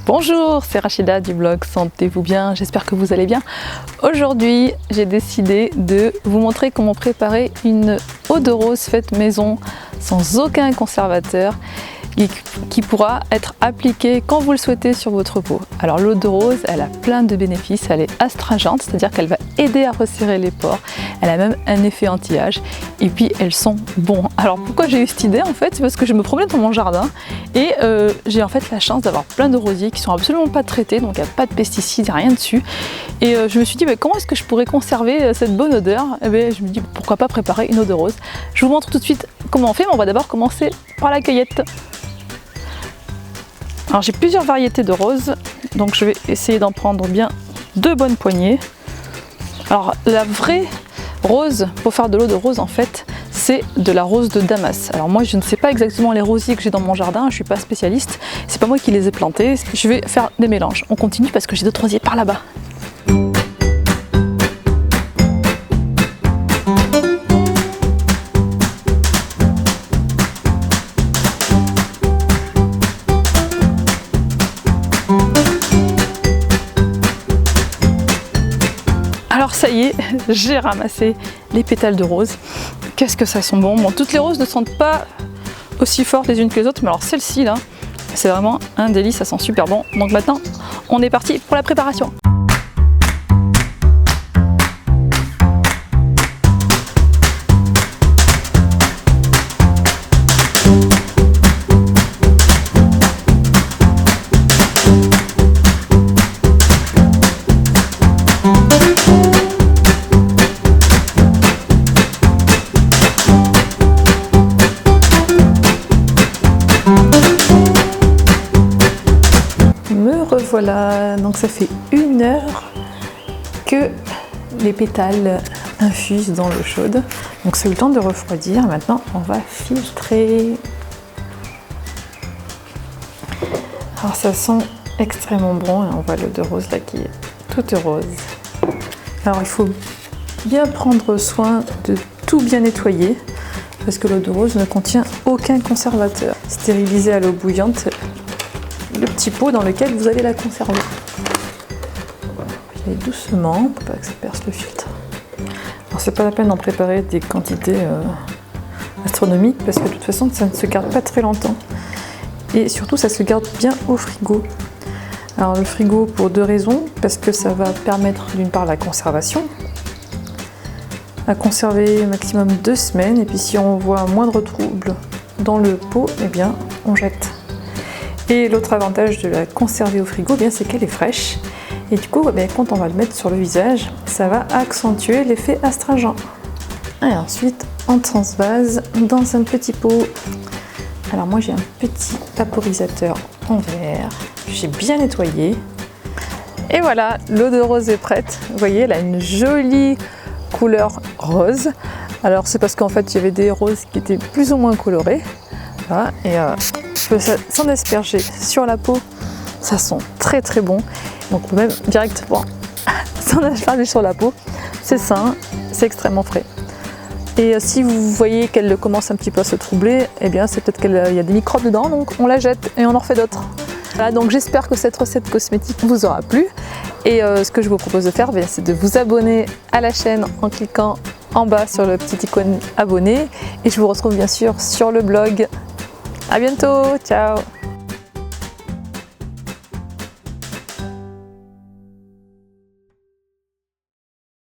Bonjour, c'est Rachida du blog Sentez-vous bien, j'espère que vous allez bien. Aujourd'hui, j'ai décidé de vous montrer comment préparer une eau de rose faite maison sans aucun conservateur et qui pourra être appliquée quand vous le souhaitez sur votre peau. Alors l'eau de rose, elle a plein de bénéfices, elle est astringente, c'est-à-dire qu'elle va aider à resserrer les pores, elle a même un effet anti-âge et puis elles sont bonnes. Alors pourquoi j'ai eu cette idée en fait, c'est parce que je me promène dans mon jardin et j'ai en fait la chance d'avoir plein de rosiers qui sont absolument pas traités, donc il n'y a pas de pesticides, il n'y a rien dessus. Et je me suis dit comment est-ce que je pourrais conserver cette bonne odeur. Et bien, je me dis pourquoi pas préparer une eau de rose. Je vous montre tout de suite comment on fait, mais on va d'abord commencer par la cueillette. Alors j'ai plusieurs variétés de roses, donc je vais essayer d'en prendre bien 2 bonnes poignées. Alors la vraie rose, pour faire de l'eau de rose en fait, c'est de la rose de Damas. Alors moi je ne sais pas exactement les rosiers que j'ai dans mon jardin, je ne suis pas spécialiste, c'est pas moi qui les ai plantés, je vais faire des mélanges. On continue parce que j'ai d'autres rosiers par là-bas. Alors ça y est, j'ai ramassé les pétales de rose. Qu'est-ce que ça sent bon. Bon, toutes les roses ne sentent pas aussi fortes les unes que les autres, mais alors celle-ci là, c'est vraiment un délice, ça sent super bon. Donc maintenant, on est parti pour la préparation. Voilà, donc ça fait 1 heure que les pétales infusent dans l'eau chaude. Donc c'est le temps de refroidir. Maintenant, on va filtrer. Alors ça sent extrêmement bon et on voit l'eau de rose là qui est toute rose. Alors il faut bien prendre soin de tout bien nettoyer parce que l'eau de rose ne contient aucun conservateur. Stériliser à l'eau bouillante le petit pot dans lequel vous allez la conserver. Et doucement pour pas que ça perce le filtre. Alors c'est pas la peine d'en préparer des quantités astronomiques parce que de toute façon ça ne se garde pas très longtemps. Et surtout ça se garde bien au frigo. Alors le frigo pour 2 raisons, parce que ça va permettre d'une part la conservation, à conserver maximum 2 semaines, et puis si on voit un moindre trouble dans le pot, eh bien on jette. Et l'autre avantage de la conserver au frigo, eh bien, c'est qu'elle est fraîche. Et du coup, eh bien, quand on va le mettre sur le visage, ça va accentuer l'effet astringent. Et ensuite, on transvase dans un petit pot. Alors moi, j'ai un petit vaporisateur en verre que j'ai bien nettoyé. Et voilà, l'eau de rose est prête. Vous voyez, elle a une jolie couleur rose. Alors c'est parce qu'en fait, il y avait des roses qui étaient plus ou moins colorées. Voilà, et je peux s'en asperger sur la peau, ça sent très très bon. Donc on peut même directement s'en asperger sur la peau, c'est sain, c'est extrêmement frais. Et si vous voyez qu'elle commence un petit peu à se troubler, eh bien c'est peut-être qu'il y a des microbes dedans, donc on la jette et on en refait d'autres. Voilà, donc j'espère que cette recette cosmétique vous aura plu. Et ce que je vous propose de faire, c'est de vous abonner à la chaîne en cliquant en bas sur le petit icône abonné. Et je vous retrouve bien sûr sur le blog. À bientôt, ciao!